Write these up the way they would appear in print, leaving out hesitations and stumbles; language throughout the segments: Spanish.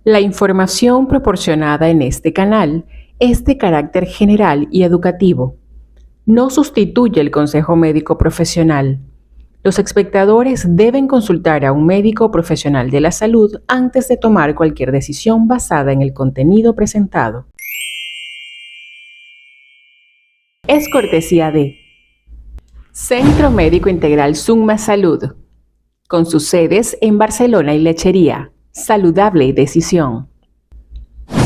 La información proporcionada en este canal es de carácter general y educativo. No sustituye el consejo médico profesional. Los espectadores deben consultar a un médico profesional de la salud antes de tomar cualquier decisión basada en el contenido presentado. Es cortesía de Centro Médico Integral Summa Salud, con sus sedes en Barcelona y Lechería. Saludable decisión.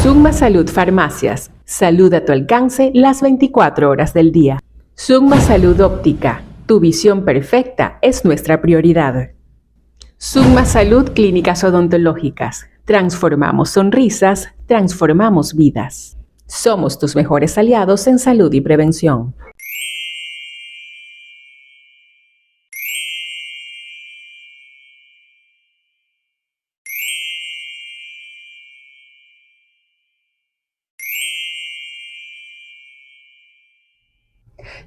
Summa Salud Farmacias. Salud a tu alcance las 24 horas del día. Summa Salud Óptica. Tu visión perfecta es nuestra prioridad. Summa Salud Clínicas Odontológicas. Transformamos sonrisas, transformamos vidas. Somos tus mejores aliados en salud y prevención.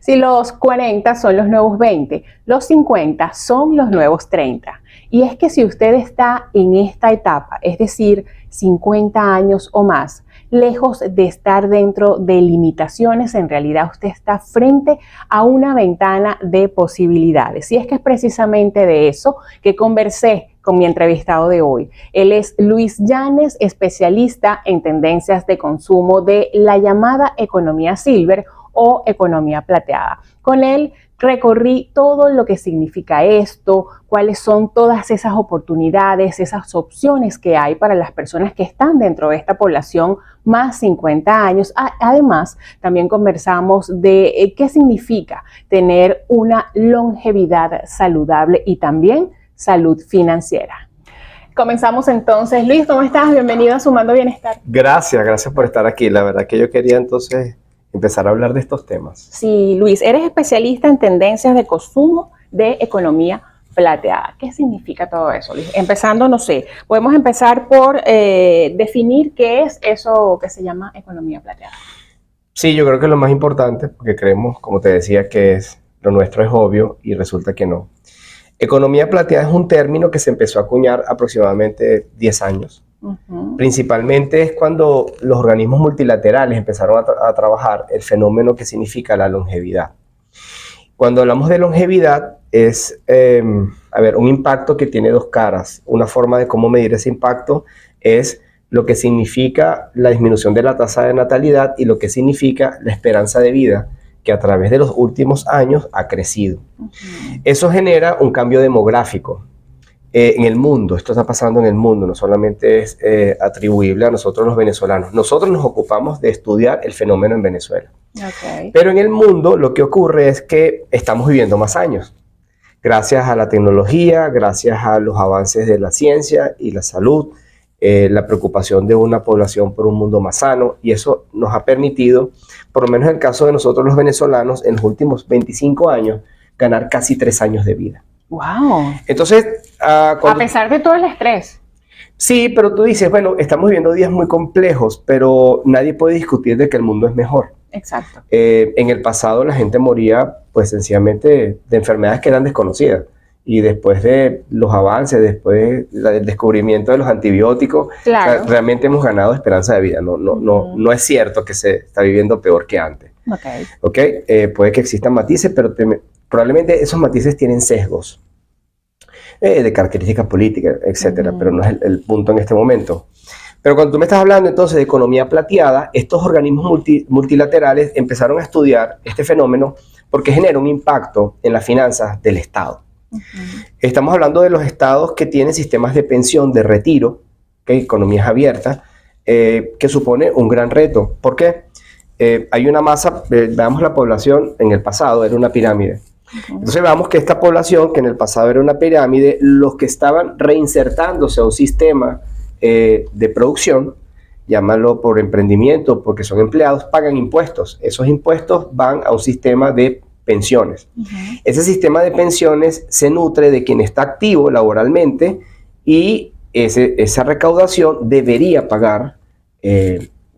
Si los 40 son los nuevos 20, los 50 son los nuevos 30. Y es que si usted está en esta etapa, es decir, 50 años o más, lejos de estar dentro de limitaciones, en realidad usted está frente a una ventana de posibilidades. Y es que es precisamente de eso que conversé con mi entrevistado de hoy. Él es Luis Llanes, especialista en tendencias de consumo de la llamada economía silver o economía plateada. Con él recorrí todo lo que significa esto, cuáles son todas esas oportunidades, esas opciones que hay para las personas que están dentro de esta población más 50 años. Además, también conversamos de qué significa tener una longevidad saludable y también salud financiera. Comenzamos entonces. Luis, ¿cómo estás? Bienvenido a Sumando Bienestar. Gracias por estar aquí. La verdad que yo quería entonces empezar a hablar de estos temas. Sí, Luis, eres especialista en tendencias de consumo de economía plateada. ¿Qué significa todo eso, Luis? Empezando, no sé, podemos empezar por definir qué es eso que se llama economía plateada. Sí, yo creo que es lo más importante, porque creemos, como te decía, que lo nuestro es obvio y resulta que no. Economía plateada es un término que se empezó a acuñar aproximadamente 10 años. Principalmente es cuando los organismos multilaterales empezaron a trabajar el fenómeno que significa la longevidad. Cuando hablamos de longevidad es un impacto que tiene dos caras. Una forma de cómo medir ese impacto es lo que significa la disminución de la tasa de natalidad y lo que significa la esperanza de vida que a través de los últimos años ha crecido. Eso genera un cambio demográfico. En el mundo, esto está pasando en el mundo, no solamente es atribuible a nosotros los venezolanos. Nosotros nos ocupamos de estudiar el fenómeno en Venezuela. Pero en el mundo lo que ocurre es que estamos viviendo más años. Gracias a la tecnología, gracias a los avances de la ciencia y la salud, la preocupación de una población por un mundo más sano, y eso nos ha permitido, por lo menos en el caso de nosotros los venezolanos, en los últimos 25 años, ganar casi 3 años de vida. ¡Wow! Entonces, a pesar de todo el estrés. Sí, pero tú dices, bueno, estamos viviendo días muy complejos, pero nadie puede discutir de que el mundo es mejor. Exacto. En el pasado la gente moría, pues sencillamente de enfermedades que eran desconocidas. Y después de los avances, después del descubrimiento de los antibióticos, claro, realmente hemos ganado esperanza de vida. No es cierto que se está viviendo peor que antes. Puede que existan matices, pero probablemente esos matices tienen sesgos de características políticas, etcétera, pero no es el punto en este momento. Pero cuando tú me estás hablando entonces de economía plateada, estos organismos multilaterales empezaron a estudiar este fenómeno porque genera un impacto en las finanzas del Estado. Estamos hablando de los estados que tienen sistemas de pensión, de retiro, economías abiertas, que supone un gran reto. ¿Por qué? Hay una masa, veamos la población en el pasado, era una pirámide. Entonces veamos que esta población, que en el pasado era una pirámide, los que estaban reinsertándose a un sistema de producción, llámalo por emprendimiento, porque son empleados, pagan impuestos. Esos impuestos van a un sistema de pensiones. Ese sistema de pensiones se nutre de quien está activo laboralmente y esa recaudación debería pagar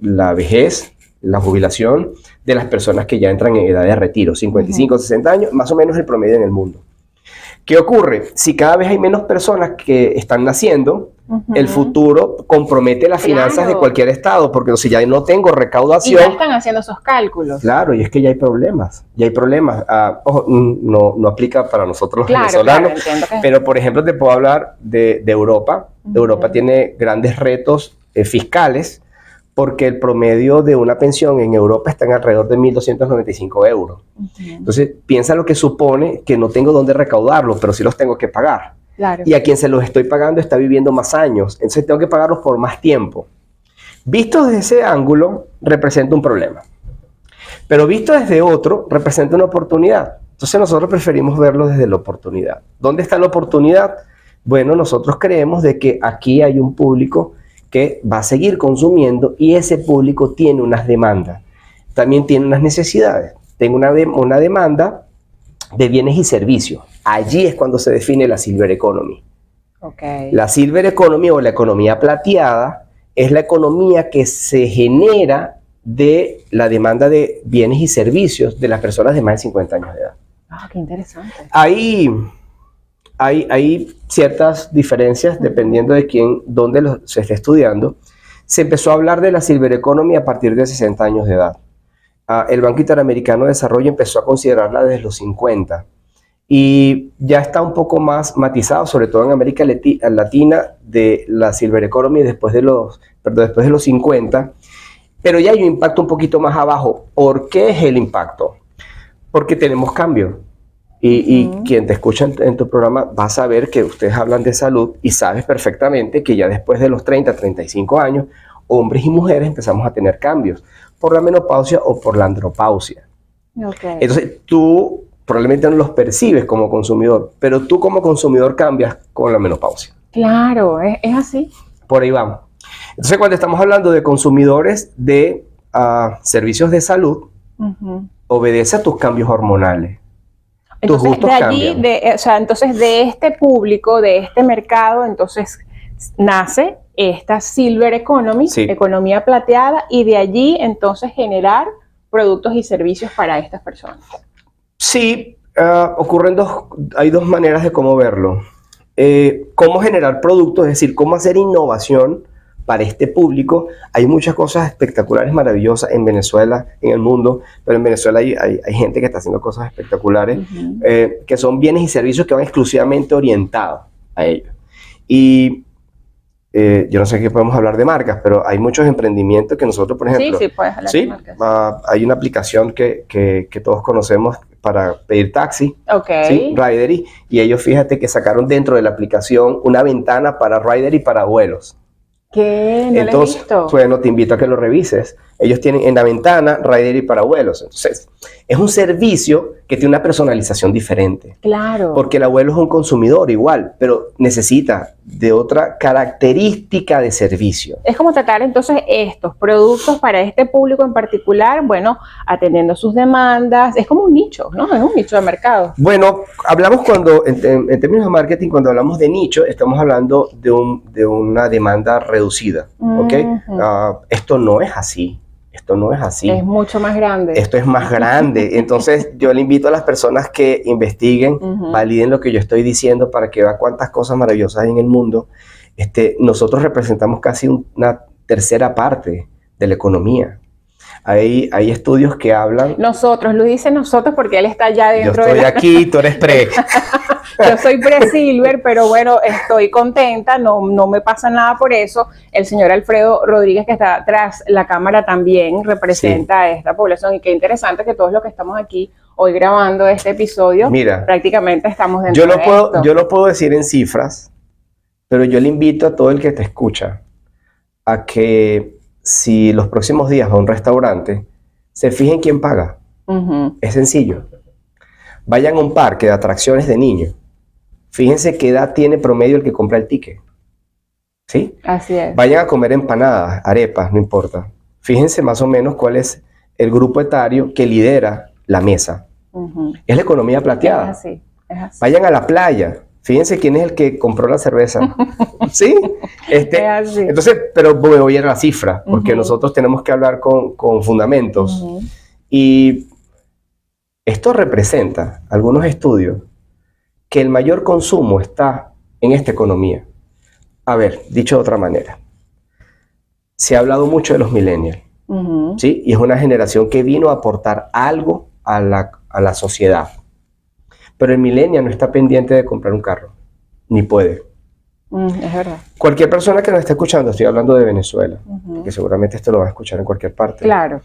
la vejez, la jubilación de las personas que ya entran en edad de retiro, 55, 60 años, más o menos el promedio en el mundo. ¿Qué ocurre? Si cada vez hay menos personas que están naciendo, el futuro compromete las finanzas de cualquier estado, porque si ya no tengo recaudación... Y ya están haciendo esos cálculos. Claro, y es que ya hay problemas, ojo, no aplica para nosotros los venezolanos, pero por ejemplo te puedo hablar de Europa. Europa tiene grandes retos fiscales, porque el promedio de una pensión en Europa está en alrededor de 1.295 euros. Entonces, piensa lo que supone que no tengo dónde recaudarlos, pero sí los tengo que pagar. Claro. Y a quien se los estoy pagando está viviendo más años, entonces tengo que pagarlos por más tiempo. Visto desde ese ángulo, representa un problema. Pero visto desde otro, representa una oportunidad. Entonces, nosotros preferimos verlo desde la oportunidad. ¿Dónde está la oportunidad? Bueno, nosotros creemos de que aquí hay un público que va a seguir consumiendo y ese público tiene unas demandas, también tiene unas necesidades. Tengo una demanda de bienes y servicios. Allí es cuando se define la Silver Economy. Okay. La Silver Economy o la economía plateada es la economía que se genera de la demanda de bienes y servicios de las personas de más de 50 años de edad. Ah, qué interesante. Hay ciertas diferencias dependiendo de dónde se esté estudiando. Se empezó a hablar de la Silver Economy a partir de 60 años de edad. El Banco Interamericano de Desarrollo empezó a considerarla desde los 50 y ya está un poco más matizado, sobre todo en América Latina, de la Silver Economy después de los 50, pero ya hay un impacto un poquito más abajo. ¿Por qué es el impacto? Porque tenemos cambio. Y quien te escucha en tu programa va a saber que ustedes hablan de salud y sabes perfectamente que ya después de los 30, 35 años, hombres y mujeres empezamos a tener cambios por la menopausia o por la andropausia. Okay. Entonces tú probablemente no los percibes como consumidor, pero tú como consumidor cambias con la menopausia. Claro, es así. Por ahí vamos. Entonces cuando estamos hablando de consumidores de servicios de salud, obedece a tus cambios hormonales. Entonces, de allí, entonces de este público, de este mercado, entonces nace esta Silver Economy, sí, economía plateada, y de allí entonces generar productos y servicios para estas personas. Sí, hay dos maneras de cómo verlo. Cómo generar productos, es decir, cómo hacer innovación para este público. Hay muchas cosas espectaculares, maravillosas en Venezuela, en el mundo, pero en Venezuela hay gente que está haciendo cosas espectaculares, que son bienes y servicios que van exclusivamente orientados a ellos. Y yo no sé qué podemos hablar de marcas, pero hay muchos emprendimientos que nosotros, por ejemplo... Sí, puedes hablar de marcas. Hay una aplicación que todos conocemos para pedir taxi, ¿sí? Ridery, y ellos, fíjate que sacaron dentro de la aplicación una ventana para Ridery para vuelos. ¿Qué? No Entonces, lo he visto. Bueno, te invito a que lo revises. Ellos tienen en la ventana Ridery para vuelos. Entonces, es un servicio que tiene una personalización diferente. Claro. Porque el abuelo es un consumidor igual, pero necesita de otra característica de servicio. Es como tratar entonces estos productos para este público en particular, bueno, atendiendo sus demandas. Es como un nicho, ¿no? Es un nicho de mercado. Bueno, hablamos en términos de marketing, cuando hablamos de nicho, estamos hablando de una demanda reducida, ¿ok? Esto no es así. Esto no es así. Es mucho más grande. Esto es más grande. Entonces, yo le invito a las personas que investiguen, validen lo que yo estoy diciendo para que vean cuántas cosas maravillosas hay en el mundo. Nosotros representamos casi una tercera parte de la economía. Hay estudios que hablan... Nosotros, Luis dice nosotros porque él está ya dentro de... Yo estoy aquí, tú eres pre. Yo soy pre-silver, pero bueno, estoy contenta, no me pasa nada por eso. El señor Alfredo Rodríguez, que está tras la cámara, también representa a esta población. Y qué interesante que todos los que estamos aquí hoy grabando este episodio, mira, prácticamente estamos dentro de esto. Yo lo puedo decir en cifras, pero yo le invito a todo el que te escucha a que si los próximos días va a un restaurante, se fijen quién paga. Es sencillo. Vayan a un parque de atracciones de niños. Fíjense qué edad tiene promedio el que compra el ticket. ¿Sí? Así es. Vayan a comer empanadas, arepas, no importa. Fíjense más o menos cuál es el grupo etario que lidera la mesa. Es la economía plateada. Es así. Vayan a la playa. Fíjense quién es el que compró la cerveza. ¿Sí? Es así. Entonces, pero me voy a la cifra, porque nosotros tenemos que hablar con fundamentos. Y esto representa algunos estudios que el mayor consumo está en esta economía. A ver, dicho de otra manera, se ha hablado mucho de los millennials, ¿sí? Y es una generación que vino a aportar algo a la sociedad. Pero el millennial no está pendiente de comprar un carro, ni puede. Es verdad. Cualquier persona que nos esté escuchando, estoy hablando de Venezuela, que seguramente esto lo va a escuchar en cualquier parte. Claro.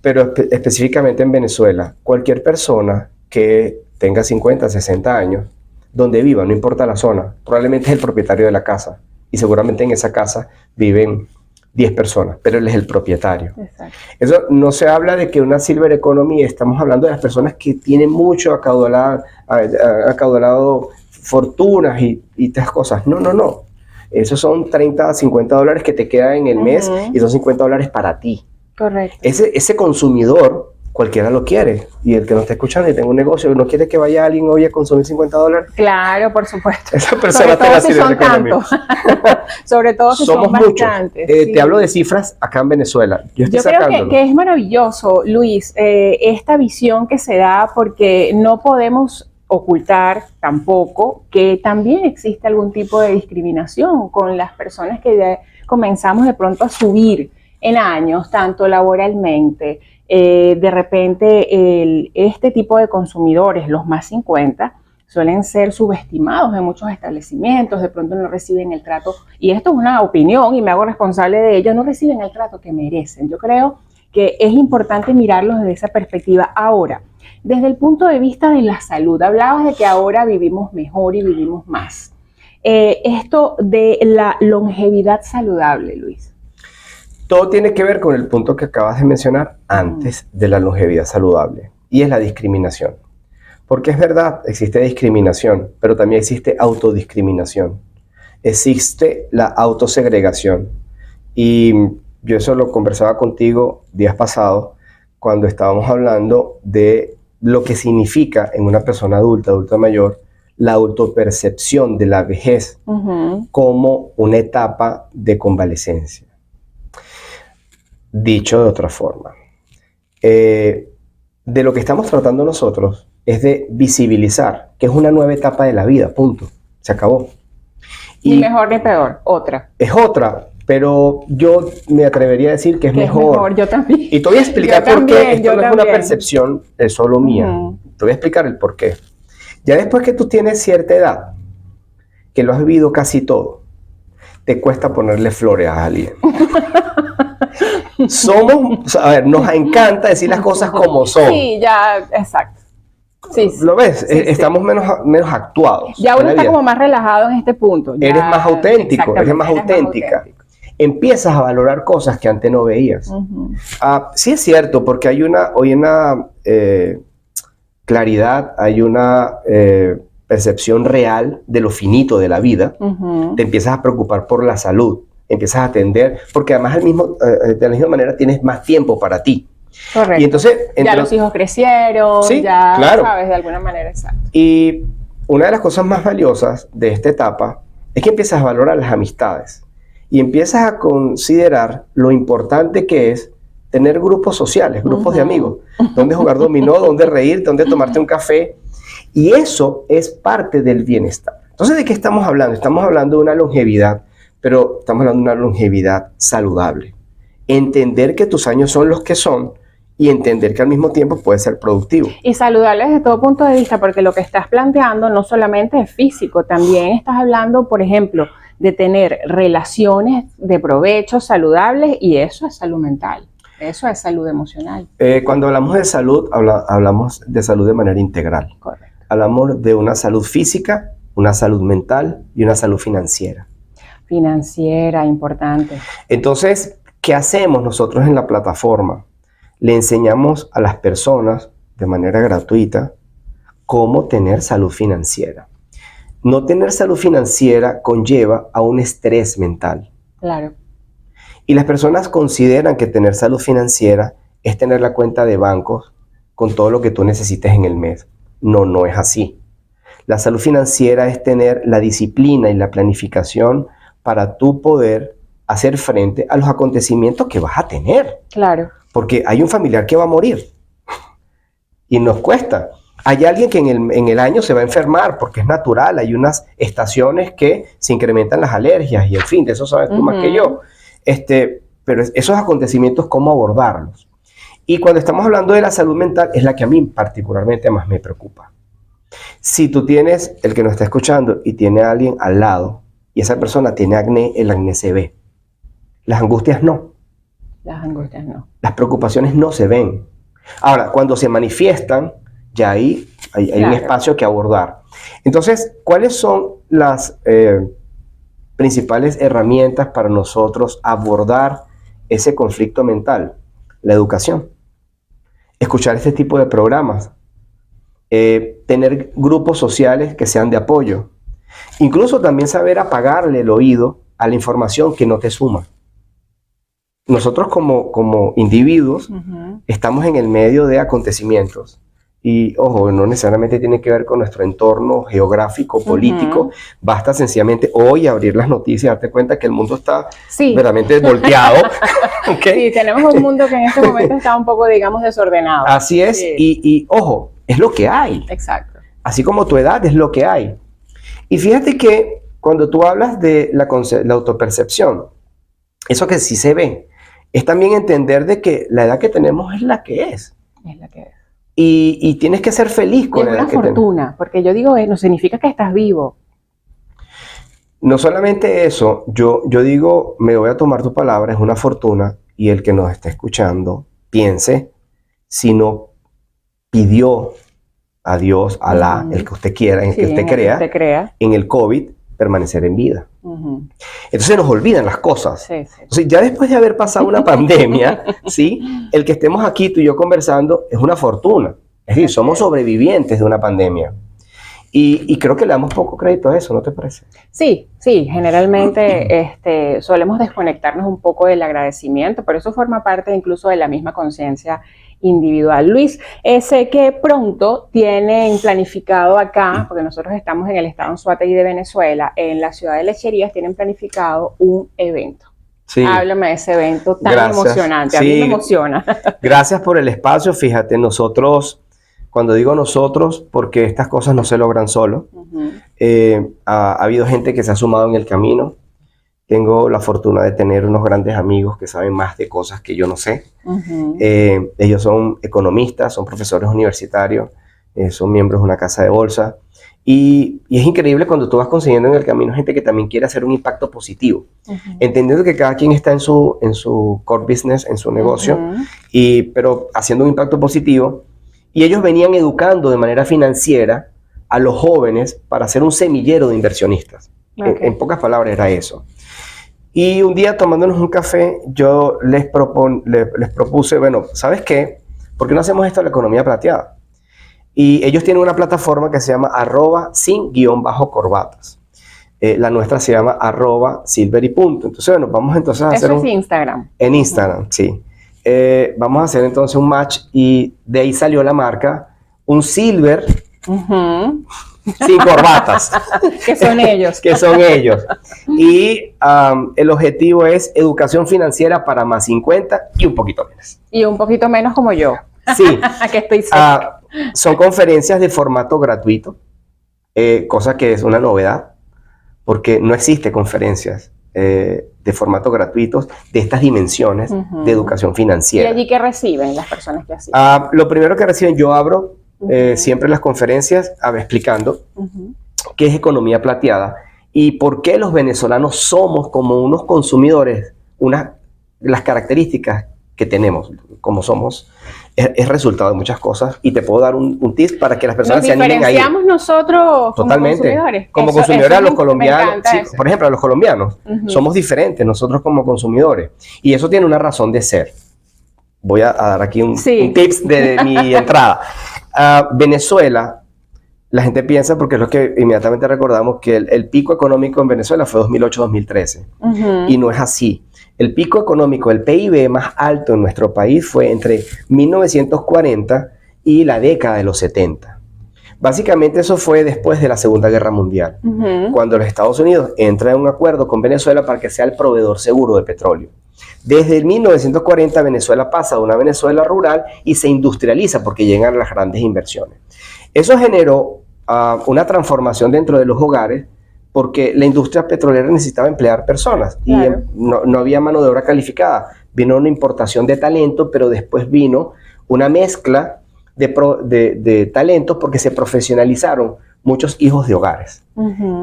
Pero específicamente en Venezuela, cualquier persona que tenga 50, 60 años, donde viva, no importa la zona, probablemente es el propietario de la casa. Y seguramente en esa casa viven 10 personas, pero él es el propietario. Exacto. Eso no se habla de que una silver economy, estamos hablando de las personas que tienen mucho acaudalado fortunas y estas cosas. No. Esos son 30, 50 dólares que te quedan en el mes y son 50 dólares para ti. Correcto. Ese consumidor, cualquiera lo quiere. Y el que nos está escuchando y tenga un negocio, no quiere que vaya alguien hoy a consumir 50 dólares. Claro, por supuesto. Esa persona te va a silver economy. Sobre todo si somos son bastantes. Sí. Te hablo de cifras acá en Venezuela. Yo creo que es maravilloso, Luis, esta visión que se da, porque no podemos ocultar tampoco que también existe algún tipo de discriminación con las personas que ya comenzamos de pronto a subir en años, tanto laboralmente. De repente este tipo de consumidores, los más 50, suelen ser subestimados en muchos establecimientos, de pronto no reciben el trato, y esto es una opinión y me hago responsable de ello, no reciben el trato que merecen. Yo creo que es importante mirarlos desde esa perspectiva. Ahora, desde el punto de vista de la salud, hablabas de que ahora vivimos mejor y vivimos más. Esto de la longevidad saludable, Luis. Todo tiene que ver con el punto que acabas de mencionar antes de la longevidad saludable, y es la discriminación. Porque es verdad, existe discriminación, pero también existe autodiscriminación. Existe la autosegregación. Y yo eso lo conversaba contigo días pasados, cuando estábamos hablando de lo que significa en una persona adulta mayor, la autopercepción de la vejez como una etapa de convalecencia. Dicho de otra forma, de lo que estamos tratando nosotros es de visibilizar que es una nueva etapa de la vida, punto, se acabó. Y mejor ni peor, otra. Es otra, pero yo me atrevería a decir que es mejor. Yo también. Y te voy a explicar por qué. Esto no es una percepción solo mía. Te voy a explicar el por qué. Ya después que tú tienes cierta edad, que lo has vivido casi todo, te cuesta ponerle flores a alguien. Nos encanta decir las cosas como son. Sí, ya, exacto. Sí, ¿Lo ves? Sí, estamos menos actuados. Ya uno está como más relajado en este punto. Ya, eres más auténtico, eres más auténtica. Empiezas a valorar cosas que antes no veías. Sí es cierto, porque hay una claridad, hay una percepción real de lo finito de la vida. Te empiezas a preocupar por la salud, empiezas a atender, porque además de la misma manera tienes más tiempo para ti. Correcto. Y entonces, ya los hijos crecieron, sí, ya claro. Sabes, de alguna manera, exacto. Y una de las cosas más valiosas de esta etapa es que empiezas a valorar las amistades y empiezas a considerar lo importante que es tener grupos sociales, grupos de amigos, donde jugar dominó, donde reír, donde tomarte un café. Y eso es parte del bienestar. Entonces, ¿de qué estamos hablando? Estamos hablando de una longevidad, pero estamos hablando de una longevidad saludable. Entender que tus años son los que son y entender que al mismo tiempo puede ser productivo. Y saludable desde todo punto de vista, porque lo que estás planteando no solamente es físico, también estás hablando, por ejemplo, de tener relaciones de provecho saludables, y eso es salud mental, eso es salud emocional. Cuando hablamos de salud, hablamos de salud de manera integral. Correcto. Hablamos de una salud física, una salud mental y una salud financiera. Financiera, importante. Entonces, ¿qué hacemos nosotros en la plataforma? Le enseñamos a las personas de manera gratuita cómo tener salud financiera. No tener salud financiera conlleva a un estrés mental. Claro. Y las personas consideran que tener salud financiera es tener la cuenta de bancos con todo lo que tú necesites en el mes. No es así. La salud financiera es tener la disciplina y la planificación para tú poder hacer frente a los acontecimientos que vas a tener. Claro. Porque hay un familiar que va a morir y nos cuesta. Hay alguien que en el año se va a enfermar porque es natural, hay unas estaciones que se incrementan las alergias y en fin, de eso sabes tú más que yo. Pero esos acontecimientos, ¿cómo abordarlos? Y cuando estamos hablando de la salud mental, es la que a mí particularmente más me preocupa. Si tú tienes, el que nos está escuchando, y tiene a alguien al lado, y esa persona tiene acné, el acné se ve. Las angustias no. Las angustias no. Las preocupaciones no se ven. Ahora, cuando se manifiestan, ya hay un espacio que abordar. Entonces, ¿cuáles son las principales herramientas para nosotros abordar ese conflicto mental? La educación. Escuchar este tipo de programas. Tener grupos sociales que sean de apoyo. Incluso también saber apagarle el oído a la información que no te suma. Nosotros como individuos estamos en el medio de acontecimientos y, ojo, no necesariamente tiene que ver con nuestro entorno geográfico, político. Basta sencillamente hoy abrir las noticias y darte cuenta que el mundo está verdaderamente volteado. ¿Okay? Sí, tenemos un mundo que en este momento está un poco, digamos, desordenado. Así es, sí. y ojo, es lo que hay. Exacto. Así como tu edad es lo que hay. Y fíjate que cuando tú hablas de la autopercepción, eso que sí se ve, es también entender de que la edad que tenemos es la que es. Es la que es. Y tienes que ser feliz con la edad que tenemos. Es una fortuna, porque yo digo, no significa que estás vivo. No solamente eso, yo digo, me voy a tomar tu palabra, es una fortuna, y el que nos está escuchando, piense, si no pidió a Dios, a Alá, el que usted quiera, en el que usted crea, en el COVID, permanecer en vida. Entonces nos olvidan las cosas. Sí. Entonces, ya después de haber pasado una pandemia, ¿sí? El que estemos aquí tú y yo conversando es una fortuna. Es decir, somos sobrevivientes de una pandemia. Y creo que le damos poco crédito a eso, ¿no te parece? Sí, generalmente solemos desconectarnos un poco del agradecimiento, pero eso forma parte incluso de la misma conciencia individual. Luis, sé que pronto tienen planificado acá, porque nosotros estamos en el estado Anzoátegui de Venezuela, en la ciudad de Lecherías tienen planificado un evento. Sí. Háblame de ese evento tan emocionante, a mí me emociona. Gracias por el espacio, fíjate, nosotros, cuando digo nosotros, porque estas cosas no se logran solo, ha habido gente que se ha sumado en el camino. Tengo la fortuna de tener unos grandes amigos que saben más de cosas que yo no sé. Ellos son economistas, son profesores universitarios, son miembros de una casa de bolsa. Y es increíble cuando tú vas consiguiendo en el camino gente que también quiere hacer un impacto positivo. Entendiendo que cada quien está en su core business, en su negocio, pero haciendo un impacto positivo. Y ellos venían educando de manera financiera a los jóvenes para hacer un semillero de inversionistas. En pocas palabras era eso. Y un día tomándonos un café, yo les propuse, bueno, ¿sabes qué? ¿Por qué no hacemos esto de la economía plateada? Y ellos tienen una plataforma que se llama @sin_corbatas. La nuestra se llama @silver y punto. Entonces, bueno, vamos entonces a hacer Eso es Instagram. En Instagram, sí. Vamos a hacer entonces un match y de ahí salió la marca, un silver sin corbatas. Que son ellos. Que son ellos. Y el objetivo es educación financiera para más 50 y un poquito menos. Y un poquito menos como yo. Sí. Que estoy cerca. Son conferencias de formato gratuito, cosa que es una novedad, porque no existe conferencias de formato gratuitos de estas dimensiones de educación financiera. ¿Y allí qué reciben las personas que asisten? Lo primero que reciben, yo abro siempre las conferencias explicando qué es economía plateada y por qué los venezolanos somos como unos consumidores, las características que tenemos como somos es resultado de muchas cosas y te puedo dar un tip para que las personas se animen a ir. ¿Nos diferenciamos nosotros como consumidores? Como consumidores a los colombianos, sí, por ejemplo a los colombianos, somos diferentes nosotros como consumidores y eso tiene una razón de ser. Voy a dar aquí un tips de mi entrada. Venezuela, la gente piensa, porque es lo que inmediatamente recordamos, que el pico económico en Venezuela fue 2008-2013 y no es así. El pico económico, el PIB más alto en nuestro país fue entre 1940 y la década de los 70. Básicamente eso fue después de la Segunda Guerra Mundial, cuando los Estados Unidos entran en un acuerdo con Venezuela para que sea el proveedor seguro de petróleo. Desde el 1940 Venezuela pasa de una Venezuela rural y se industrializa porque llegan las grandes inversiones. Eso generó una transformación dentro de los hogares porque la industria petrolera necesitaba emplear personas Claro. y no había mano de obra calificada. Vino una importación de talento, pero después vino una mezcla de talentos porque se profesionalizaron muchos hijos de hogares.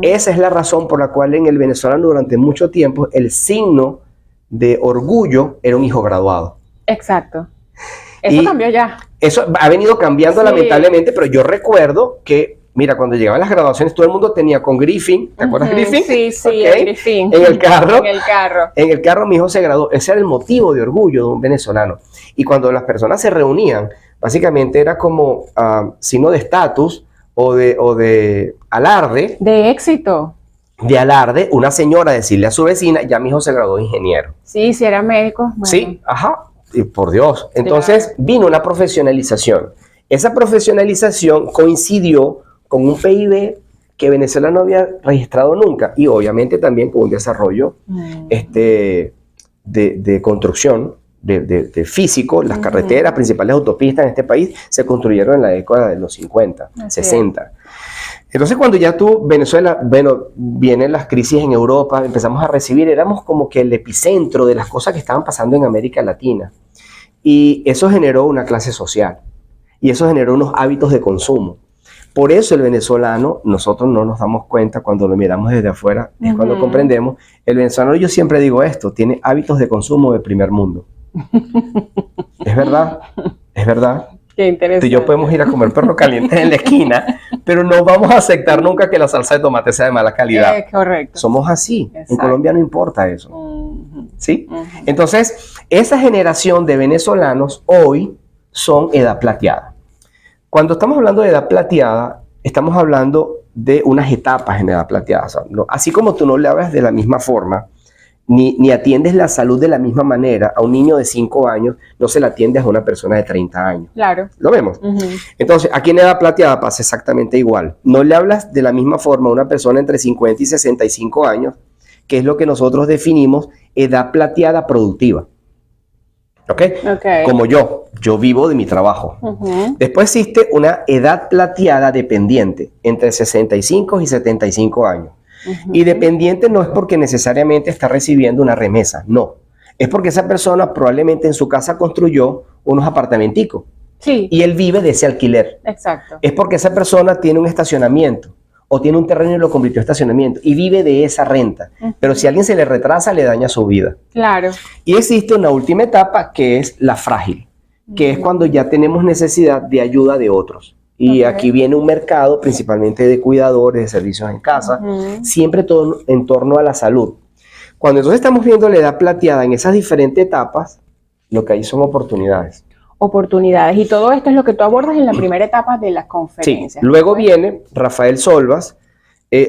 Esa es la razón por la cual en el venezolano durante mucho tiempo el signo de orgullo era un hijo graduado. Exacto. Eso cambió ya. Eso ha venido cambiando Sí. lamentablemente, pero yo recuerdo que, mira, cuando llegaban las graduaciones todo el mundo tenía con Griffin, ¿te acuerdas Griffin? Sí, sí, Ok. el Griffin. En el carro. En el carro. En el carro mi hijo se graduó. Ese era el motivo de orgullo de un venezolano. Y cuando las personas se reunían, básicamente era como signo de estatus o de alarde. De éxito. De alarde, una señora decirle a su vecina, ya mi hijo se graduó de ingeniero. Sí, si era médico. Bueno. Sí, ajá, y por Dios. Entonces vino una profesionalización. Esa profesionalización coincidió con un PIB que Venezuela no había registrado nunca y obviamente también con un desarrollo de construcción, de físico. Las carreteras, principales autopistas en este país se construyeron en la década de los 50, Así 60. Entonces cuando ya Venezuela, bueno, vienen las crisis en Europa, empezamos a recibir, éramos como que el epicentro de las cosas que estaban pasando en América Latina. Y eso generó una clase social y eso generó unos hábitos de consumo. Por eso el venezolano, nosotros no nos damos cuenta cuando lo miramos desde afuera, es cuando comprendemos. El venezolano, yo siempre digo esto, tiene hábitos de consumo de primer mundo. Es verdad, es verdad. Qué interesante. Tú y yo podemos ir a comer perro caliente en la esquina, pero no vamos a aceptar nunca que la salsa de tomate sea de mala calidad. Correcto. Somos así. Exacto. En Colombia no importa eso. ¿Sí? Entonces, esa generación de venezolanos hoy son edad plateada. Cuando estamos hablando de edad plateada, estamos hablando de unas etapas en edad plateada. O sea, así como tú no le hablas de la misma forma, ni atiendes la salud de la misma manera a un niño de 5 años, no se la atiendes a una persona de 30 años. Claro. ¿Lo vemos? Entonces, aquí en edad plateada pasa exactamente igual. No le hablas de la misma forma a una persona entre 50 y 65 años, que es lo que nosotros definimos edad plateada productiva. ¿Ok? Como yo vivo de mi trabajo. Después existe una edad plateada dependiente, entre 65 y 75 años. Y dependiente no es porque necesariamente está recibiendo una remesa, no. Es porque esa persona probablemente en su casa construyó unos apartamenticos. Sí. Y él vive de ese alquiler. Exacto. Es porque esa persona tiene un estacionamiento o tiene un terreno y lo convirtió en estacionamiento y vive de esa renta. Pero si a alguien se le retrasa, le daña su vida. Claro. Y existe una última etapa que es la frágil, que es cuando ya tenemos necesidad de ayuda de otros. Y aquí viene un mercado principalmente de cuidadores, de servicios en casa, siempre todo en torno a la salud. Cuando entonces estamos viendo la edad plateada en esas diferentes etapas, lo que hay son oportunidades. Oportunidades. Y todo esto es lo que tú abordas en la primera etapa de las conferencias. Sí. Luego viene Rafael Solvas.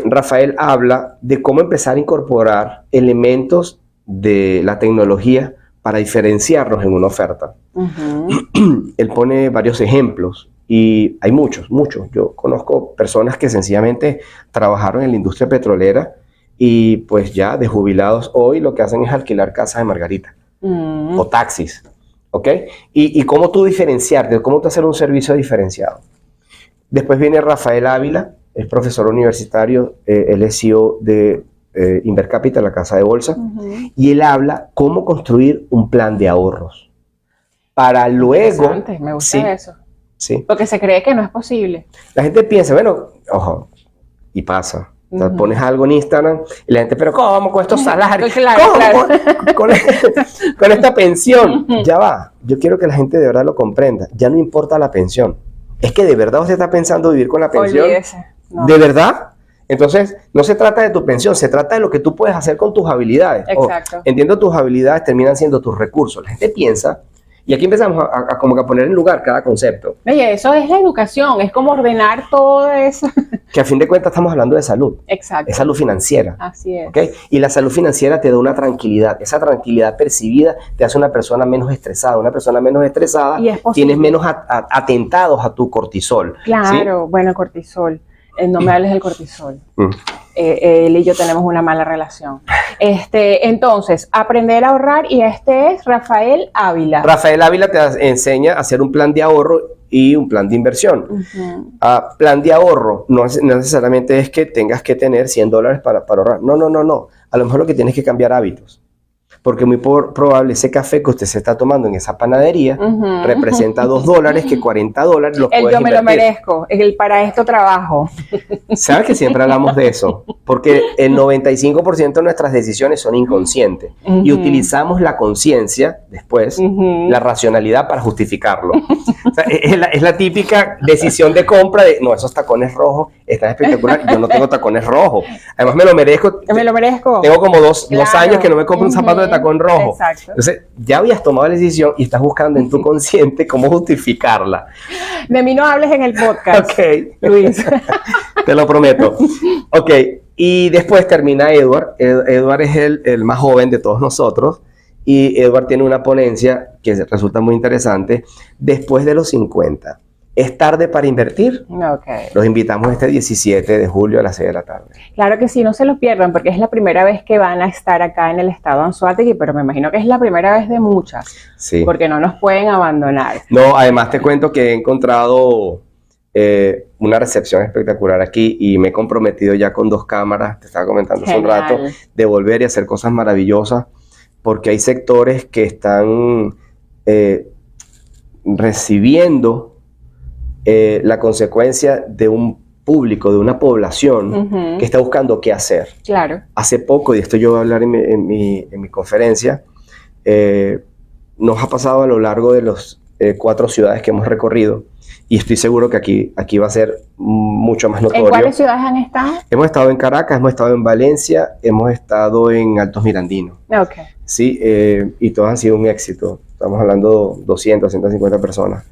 Rafael habla de cómo empezar a incorporar elementos de la tecnología para diferenciarnos en una oferta. Él pone varios ejemplos. Y hay muchos. Yo conozco personas que sencillamente trabajaron en la industria petrolera y pues ya de jubilados hoy lo que hacen es alquilar casas de margarita o taxis, ¿ok? Y cómo tú diferenciarte, cómo tú hacer un servicio diferenciado. Después viene Rafael Ávila, es profesor universitario, él es CEO de Invercapital, la casa de bolsa, y él habla cómo construir un plan de ahorros para luego... Me gusta eso. Sí. Porque se cree que no es posible. La gente piensa, bueno, ojo, y pasa. O sea, pones algo en Instagram y la gente, pero ¿cómo con estos salarios? Claro, ¿Cómo claro. con esta pensión? Ya va. Yo quiero que la gente de verdad lo comprenda. Ya no importa la pensión. Es que de verdad usted está pensando vivir con la pensión. Olvídese. No. ¿De verdad? Entonces, no se trata de tu pensión, se trata de lo que tú puedes hacer con tus habilidades. Exacto. Entiendo, tus habilidades terminan siendo tus recursos. La gente piensa... Y aquí empezamos a como que a poner en lugar cada concepto. Oye, eso es la educación, es como ordenar todo eso. Que a fin de cuentas estamos hablando de salud. Exacto. Es salud financiera. Así es. ¿Okay? Y la salud financiera te da una tranquilidad. Esa tranquilidad percibida te hace una persona menos estresada. Una persona menos estresada, Y es posible. tienes menos atentados a tu cortisol. Claro, ¿sí? bueno, cortisol. No me hables del cortisol. Mm. Él y yo tenemos una mala relación. Entonces, aprender a ahorrar, y este es Rafael Ávila. Rafael Ávila te enseña a hacer un plan de ahorro y un plan de inversión. Uh-huh. Plan de ahorro no necesariamente es que tengas que tener $100 para ahorrar. No. A lo mejor lo que tienes que cambiar hábitos. Porque muy probable ese café que usted se está tomando en esa panadería representa $2 que $40 los puedes yo me invertir. lo merezco, para esto trabajo. ¿Sabes que siempre hablamos de eso? Porque el 95% de nuestras decisiones son inconscientes y utilizamos la conciencia después, la racionalidad para justificarlo. O sea, es la típica decisión de compra de, no, esos tacones rojos están espectaculares, yo no tengo tacones rojos. Además me lo merezco. Me lo merezco. Tengo como dos años que no me compro un zapato de tacón rojo. Exacto. Entonces, ya habías tomado la decisión y estás buscando en tu consciente cómo justificarla. De mí no hables en el podcast, Luis. Te lo prometo. Ok, y después termina Edward. Edward es el más joven de todos nosotros. Y Edward tiene una ponencia que resulta muy interesante. Después de los 50. ¿Es tarde para invertir? Okay. Los invitamos este 17 de julio a las 6 de la tarde. Claro que sí, no se lo pierdan, porque es la primera vez que van a estar acá en el estado Anzoátegui, pero me imagino que es la primera vez de muchas, sí, porque no nos pueden abandonar. No, además te cuento que he encontrado una recepción espectacular aquí y me he comprometido ya con 2 cámaras, te estaba comentando hace un rato, de volver y hacer cosas maravillosas, porque hay sectores que están recibiendo la consecuencia de un público, de una población que está buscando qué hacer. Claro. Hace poco, y esto yo voy a hablar en mi conferencia, nos ha pasado a lo largo de los 4 ciudades que hemos recorrido, y estoy seguro que aquí va a ser mucho más notorio. ¿En cuáles ciudades han estado? Hemos estado en Caracas, hemos estado en Valencia, hemos estado en Altos Mirandinos. Okay. Sí, y todos han sido un éxito. Estamos hablando de 200, 150 personas.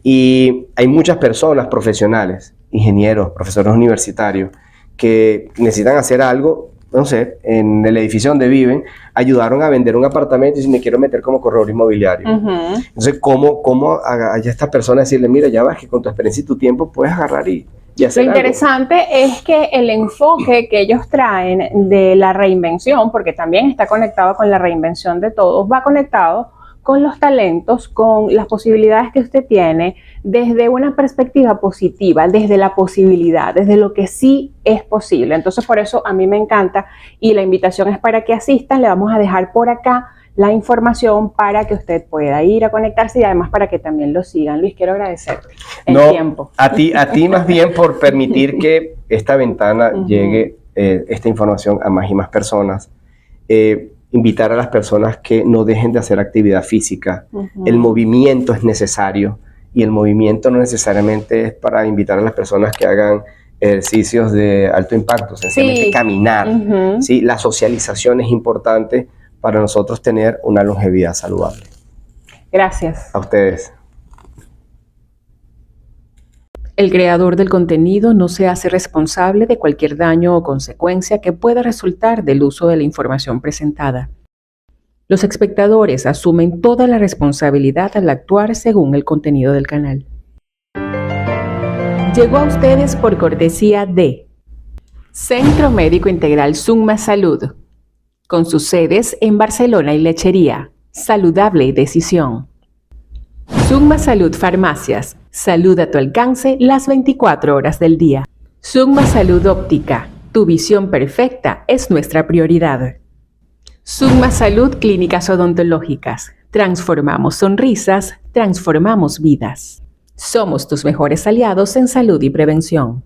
Y hay muchas personas profesionales, ingenieros, profesores universitarios, que necesitan hacer algo, no sé, en el edificio donde viven, ayudaron a vender un apartamento y si me quiero meter como corredor inmobiliario. Entonces, ¿cómo a esta persona decirle, mira, ya vas que con tu experiencia y tu tiempo puedes agarrar y hacer algo? Lo interesante es que el enfoque que ellos traen de la reinvención, porque también está conectado con la reinvención de todos, va conectado con los talentos, con las posibilidades que usted tiene, desde una perspectiva positiva, desde la posibilidad, desde lo que sí es posible. Entonces, por eso a mí me encanta y la invitación es para que asistan. Le vamos a dejar por acá la información para que usted pueda ir a conectarse y además para que también lo sigan. Luis, quiero agradecerte el tiempo. A ti más bien por permitir que esta ventana llegue esta información a más y más personas. Invitar a las personas que no dejen de hacer actividad física. El movimiento es necesario y el movimiento no necesariamente es para invitar a las personas que hagan ejercicios de alto impacto, sencillamente caminar. ¿Sí? La socialización es importante para nosotros tener una longevidad saludable. Gracias. A ustedes. El creador del contenido no se hace responsable de cualquier daño o consecuencia que pueda resultar del uso de la información presentada. Los espectadores asumen toda la responsabilidad al actuar según el contenido del canal. Llegó a ustedes por cortesía de Centro Médico Integral Summa Salud, con sus sedes en Barcelona y Lechería. Saludable decisión. Summa Salud Farmacias. Salud a tu alcance las 24 horas del día. Summa Salud Óptica. Tu visión perfecta es nuestra prioridad. Summa Salud Clínicas Odontológicas. Transformamos sonrisas, transformamos vidas. Somos tus mejores aliados en salud y prevención.